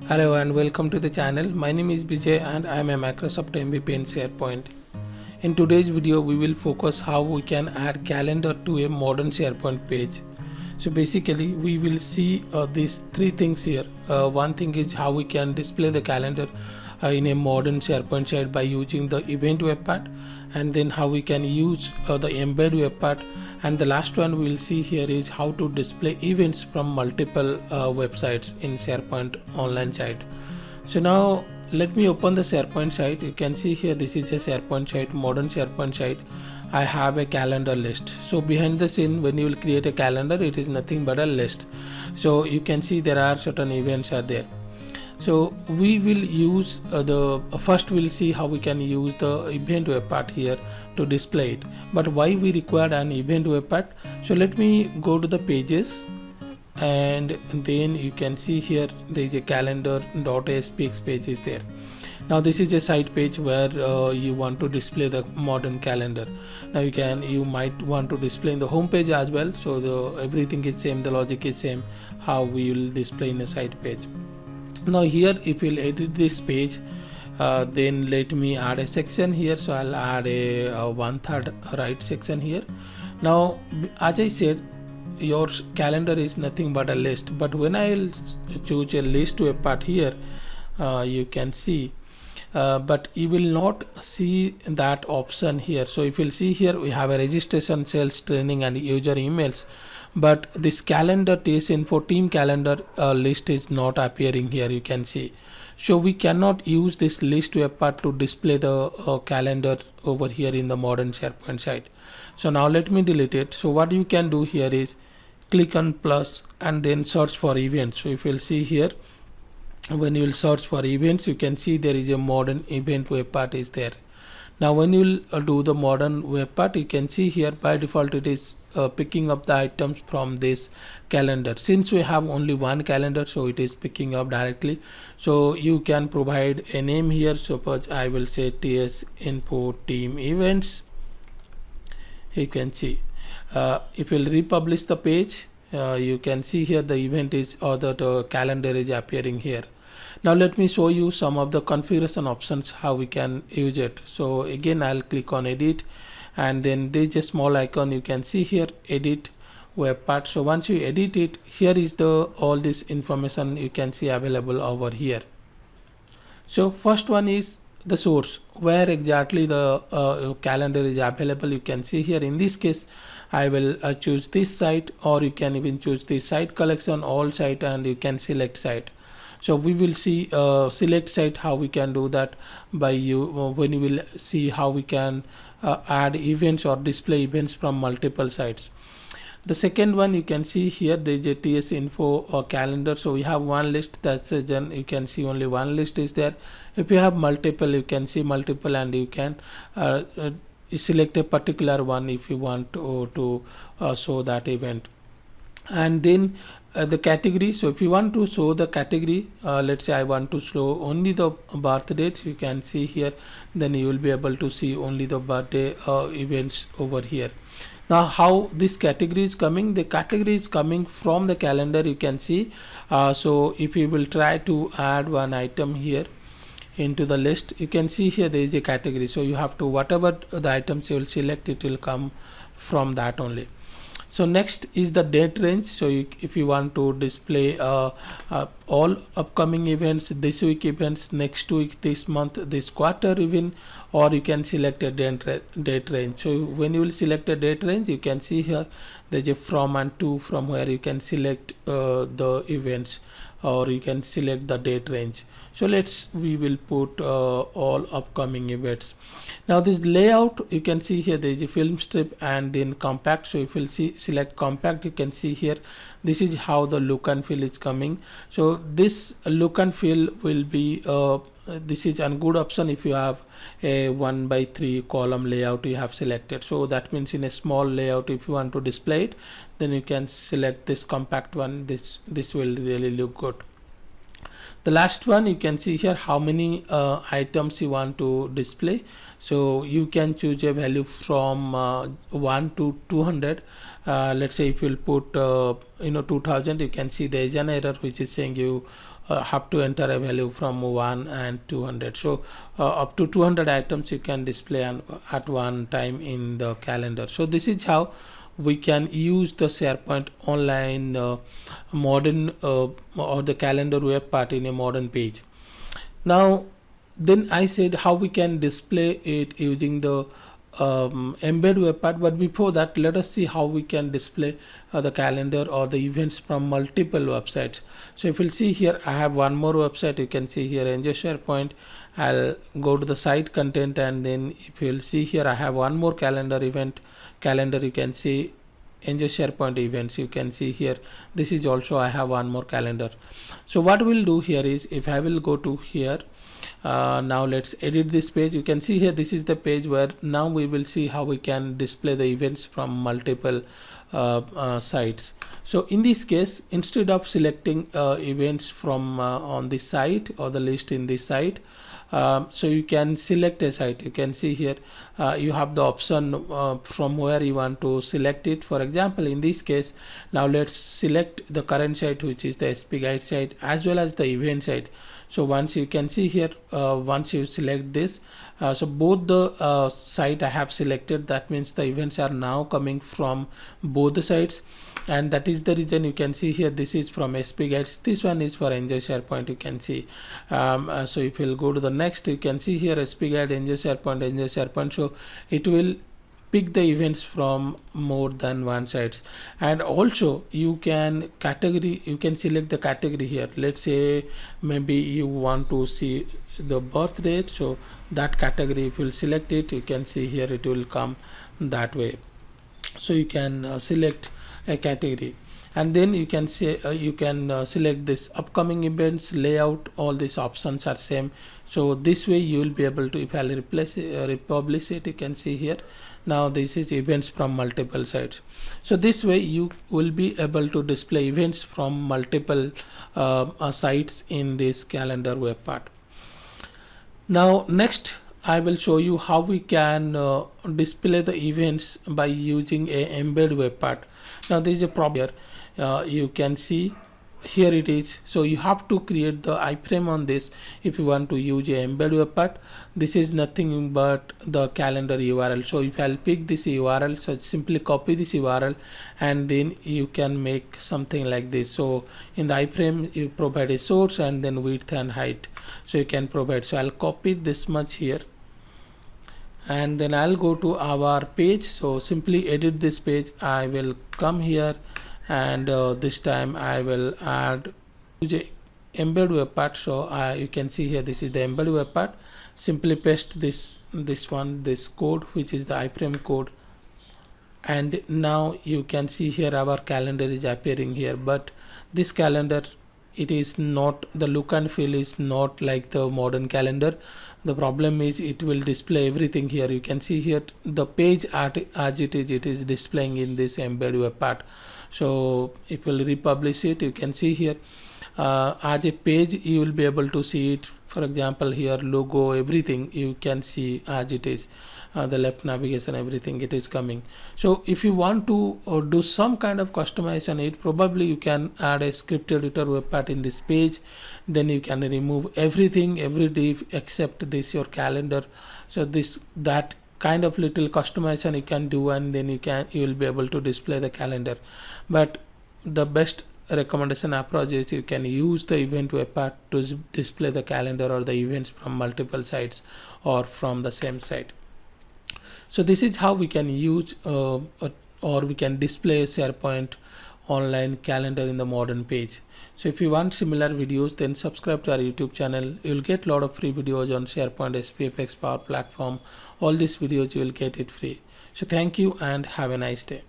Hello and welcome to the channel. My name is Vijay and I am a Microsoft MVP in SharePoint. In today's video, we will focus how we can add calendar to a modern SharePoint page. So basically, we will see these three things here. One thing is how we can display the calendar in a modern SharePoint site by using the event web part, and then how we can use the embed web part, and the last one we will see here is how to display events from multiple websites in SharePoint online site. So now let me open the SharePoint site. You can see here this is a SharePoint site, modern SharePoint site. I have a calendar list. So behind the scene, when you will create a calendar, it is nothing but a list. So you can see there are certain events are there. So we will use first we'll see how we can use the event web part here to display it. But why we require an event web part? So let me go to the pages, and then you can see here there is a calendar.aspx page is there. Now this is a site page where you want to display the modern calendar. Now you might want to display in the home page as well. So everything is same, the logic is same how we will display in a site page. Now here if we'll edit this page, then let me add a section here. So I'll add a 1/3 right section here. Now as I said, your calendar is nothing but a list, but when I'll choose a list to a part here, you can see but you will not see that option here. So if you'll see here, we have a registration, sales, training and user emails, but this calendar TS-Info team calendar list is not appearing here, you can see. So we cannot use this list web part to display the calendar over here in the modern SharePoint site. So now let me delete it. So what you can do here is click on plus and then search for events. So if you'll see here, when you will search for events, you can see there is a modern event web part is there. Now when you will do the modern web part, you can see here by default it is picking up the items from this calendar. Since we have only one calendar, so it is picking up directly. So you can provide a name here. Suppose I will say TS-Info team events. You can see if you'll republish the page, you can see here the event is, or the calendar is appearing here. Now let me show you some of the configuration options how we can use it. So again I'll click on edit, and then there's a small icon, you can see here edit web part. So once you edit it, here is the all this information you can see available over here. So first one is the source, where exactly the calendar is available. You can see here in this case I will choose this site, or you can even choose the site collection, all site, and you can select site. So we will see select site how we can do that by when you will see how we can add events or display events from multiple sites. The second one you can see here, there is a TS-Info or calendar. So we have one list, that's a you can see only one list is there. If you have multiple, you can see multiple, and you can select a particular one if you want to show that event. And then the category. So if you want to show the category, let's say I want to show only the birth dates, you can see here, then you will be able to see only the birthday events over here. Now how this category is coming, the category is coming from the calendar, you can see. So if you will try to add one item here into the list, you can see here there is a category. So you have to, whatever the items you will select, it will come from that only. So next is the date range. So if you want to display all upcoming events, this week events, next week, this month, this quarter even, or you can select a date range. So when you will select a date range, you can see here there's a from and to, from where you can select the events, or you can select the date range. So we will put all upcoming events. Now this layout, you can see here there is a film strip and then compact. So if you select compact, you can see here this is how the look and feel is coming. So this look and feel will be this is a good option if you have a 1/3 column layout you have selected. So that means in a small layout, if you want to display it, then you can select this compact one. This will really look good. The last one, you can see here how many items you want to display. So you can choose a value from 1 to 200. Let's say if you'll put 2000, you can see there is an error which is saying you have to enter a value from 1 and 200. So up to 200 items you can display at one time in the calendar. So this is how we can use the SharePoint online modern or the calendar web part in a modern page. Now then I said how we can display it using the embed web part, but before that let us see how we can display the calendar or the events from multiple websites. So if you'll see here, I have one more website. You can see here Enjoy SharePoint. I'll go to the site content, and then if you'll see here, I have one more calendar event calendar. You can see Enjoy SharePoint events. You can see here, this is also I have one more calendar. So what we'll do here is, if I will go to here, now let's edit this page. You can see here, this is the page where now we will see how we can display the events from multiple sites. So in this case, instead of selecting events from on this site or the list in this site, so you can select a site. You can see here you have the option from where you want to select it. For example, in this case, now let's select the current site, which is the SP Guide site, as well as the event site. So once you can see here, once you select this, so both the site I have selected, that means the events are now coming from both the sites, and that is the reason you can see here, this is from SP Guides, this one is for Enjoy SharePoint. You can see so if you'll go to the next, you can see here SP Guide, Enjoy SharePoint. So it will pick the events from more than one sites. And also you can select the category here. Let's say maybe you want to see the birth date, so that category, if you select it, you can see here it will come that way. So you can select a category, and then you can say select this upcoming events, layout. All these options are same. So this way you will be able to, if I'll republish it, you can see here, now this is events from multiple sites. So this way you will be able to display events from multiple sites in this calendar web part. Now next I will show you how we can display the events by using a embed web part. Now there is a problem here. You can see here it is. So you have to create the iframe on this if you want to use a embed web part. This is nothing but the calendar URL. So if I'll pick this URL, so simply copy this URL, and then you can make something like this. So in the iframe you provide a source and then width and height, so you can provide. So I'll copy this much here, and then I'll go to our page. So simply edit this page. I will come here, and this time I will add the embed web part. So you can see here, this is the embed web part. Simply paste this code, which is the iframe code, and now you can see here our calendar is appearing here. But this calendar, it is not, the look and feel is not like the modern calendar. The problem is it will display everything here. You can see here the page art as it is displaying in this embed web part. So if we'll republish it, you can see here as a page you will be able to see it. For example, here logo, everything you can see as it is, the left navigation, everything, it is coming. So if you want to do some kind of customization, it probably you can add a script editor web part in this page. Then you can remove everything, every div except this your calendar. So that kind of little customization you can do, and then you will be able to display the calendar. But the best recommendation approach is you can use the event web part to display the calendar or the events from multiple sites or from the same site. So this is how we can use or we can display SharePoint online calendar in the modern page. So if you want similar videos, then subscribe to our YouTube channel. You will get a lot of free videos on SharePoint, SPFX, Power Platform. All these videos you will get it free. So thank you and have a nice day.